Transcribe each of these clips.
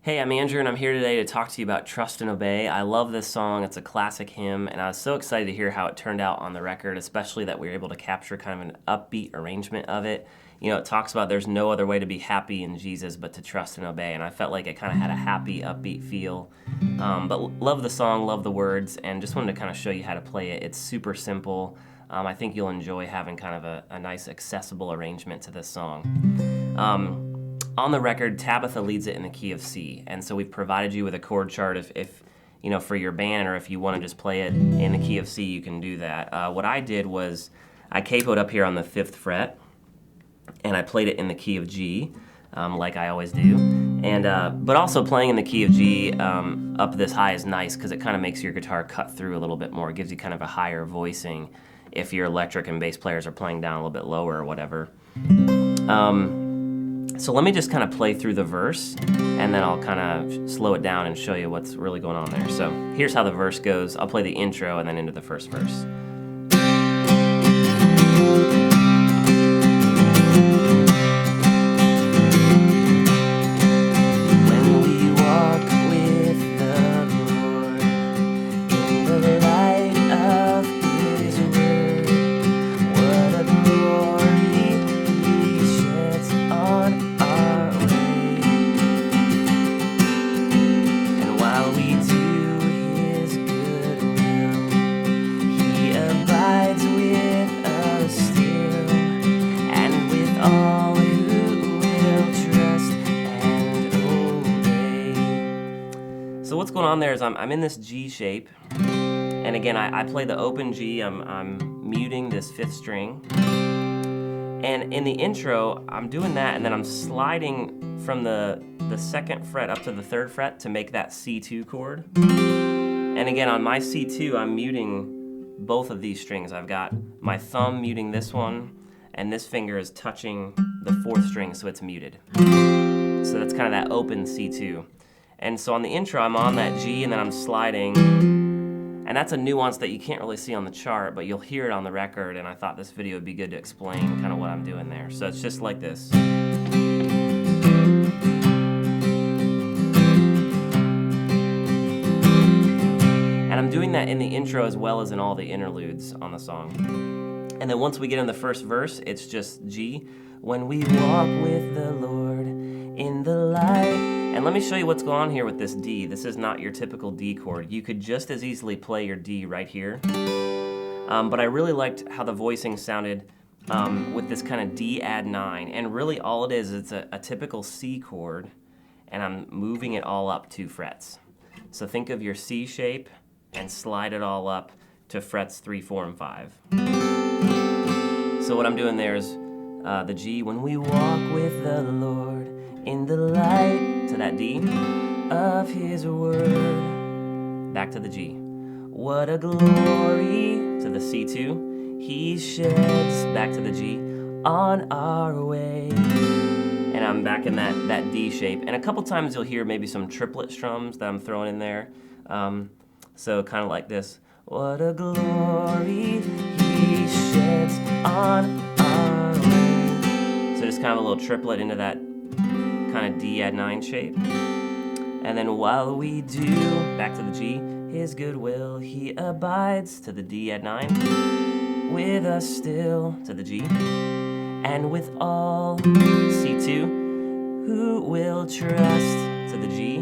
Hey, I'm Andrew, and I'm here today to talk to you about Trust and Obey. I love this song. It's a classic hymn, and I was so excited to hear how it turned out on the record, especially that we were able to capture kind of an upbeat arrangement of it. You know, it talks about there's no other way to be happy in Jesus but to trust and obey, and I felt like it kind of had a happy, upbeat feel. But love the song, love the words, and just wanted to kind of show you how to play it. It's super simple. I think you'll enjoy having kind of a nice, accessible arrangement to this song. On the record, Tabitha leads it in the key of C, and so we've provided you with a chord chart if you know, for your band, or if you want to just play it in the key of C, you can do that. What I did was I capoed up here on the 5th fret, and I played it in the key of G, like I always do. And but also playing in the key of G up this high is nice because it kind of makes your guitar cut through a little bit more. It gives you kind of a higher voicing if your electric and bass players are playing down a little bit lower or whatever. So let me just kind of play through the verse, and then I'll kind of slow it down and show you what's really going on there. So here's how the verse goes. I'll play the intro and then into the first verse. When we walk with the Lord in the light of His word, what a glory He sheds on our way. And while we do His good will, He abides with us still, and with all who will trust and obey. So what's going on there is I'm in this G shape, and again I play the open G. I'm muting this 5th string, and in the intro I'm doing that, and then I'm sliding from the 2nd fret up to the 3rd fret to make that C2 chord. And again on my C2 I'm muting both of these strings. I've got my thumb muting this one, and this finger is touching the 4th string, so it's muted. So that's kind of that open C2. And so on the intro, I'm on that G, and then I'm sliding. And that's a nuance that you can't really see on the chart, but you'll hear it on the record, and I thought this video would be good to explain kind of what I'm doing there. So it's just like this. And I'm doing that in the intro as well as in all the interludes on the song. And then once we get in the first verse, it's just G. When we walk with the Lord in the light. And let me show you what's going on here with this D. This is not your typical D chord. You could just as easily play your D right here. But I really liked how the voicing sounded with this kind of D add 9. And really all it is, it's a typical C chord, and I'm moving it all up 2 frets. So think of your C shape and slide it all up to frets 3, 4, and 5. So what I'm doing there is the G, when we walk with the Lord in the light, to that D of His word, back to the G. What a glory, to the C2, He sheds, back to the G, on our way. And I'm back in that D shape. And a couple times you'll hear maybe some triplet strums that I'm throwing in there. So kind of like this. What a glory He sheds on our way. So just kind of a little triplet into that kind of D add 9 shape. And then while we do, back to the G, His goodwill, He abides, to the D add 9, with us still, to the G, and with all, C2, who will trust, to the G,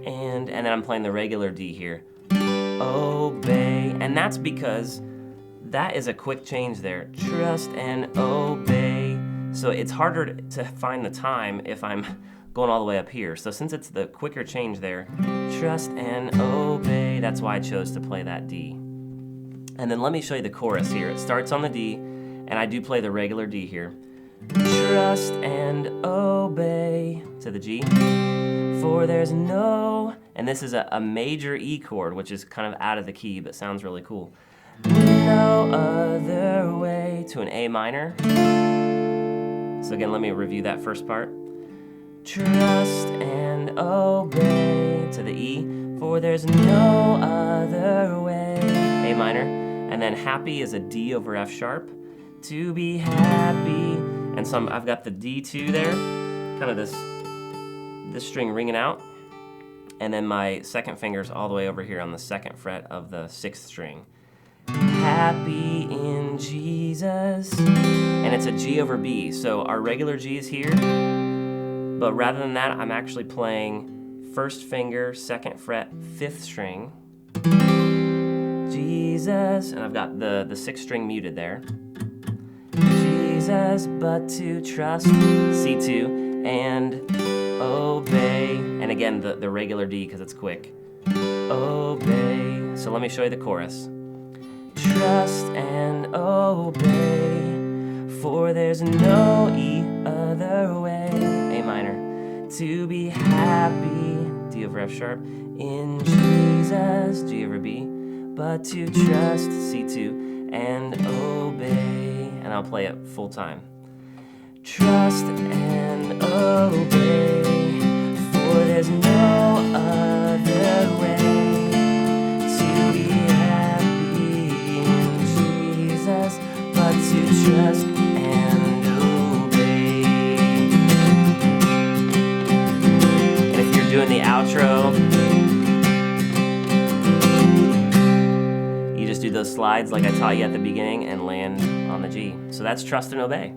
and then I'm playing the regular D here, obey. And that's because that is a quick change there, trust and obey. So it's harder to find the time if I'm going all the way up here. So since it's the quicker change there, trust and obey, that's why I chose to play that D. And then let me show you the chorus here. It starts on the D, and I do play the regular D here. Trust and obey, to the G, for there's no, and this is a major E chord, which is kind of out of the key, but sounds really cool. No other way, to an A minor. So again, let me review that first part. Trust and obey, to the E, for there's no other way, A minor. And then happy is a D over F sharp, to be happy. And so I've got the D2 there, kind of this string ringing out. and then my second finger's all the way over here on the 2nd fret of the 6th string. Happy in Jesus. And it's a G over B. So our regular G is here, but rather than that, I'm actually playing 1st finger, 2nd fret, 5th string. Jesus, and I've got the 6th string muted there. Jesus, but to trust, C2, and obey. And again, the regular D because it's quick. Obey. So let me show you the chorus. Trust and obey, for there's no other way, A minor, to be happy, D over F sharp, in Jesus, G over B, but to trust, C2, and obey. And I'll play it full time. Trust and obey, for there's no other way to be happy in Jesus, but to trust and obey. And if you're doing the outro, you just do those slides like I taught you at the beginning and land on the G. So that's trust and obey.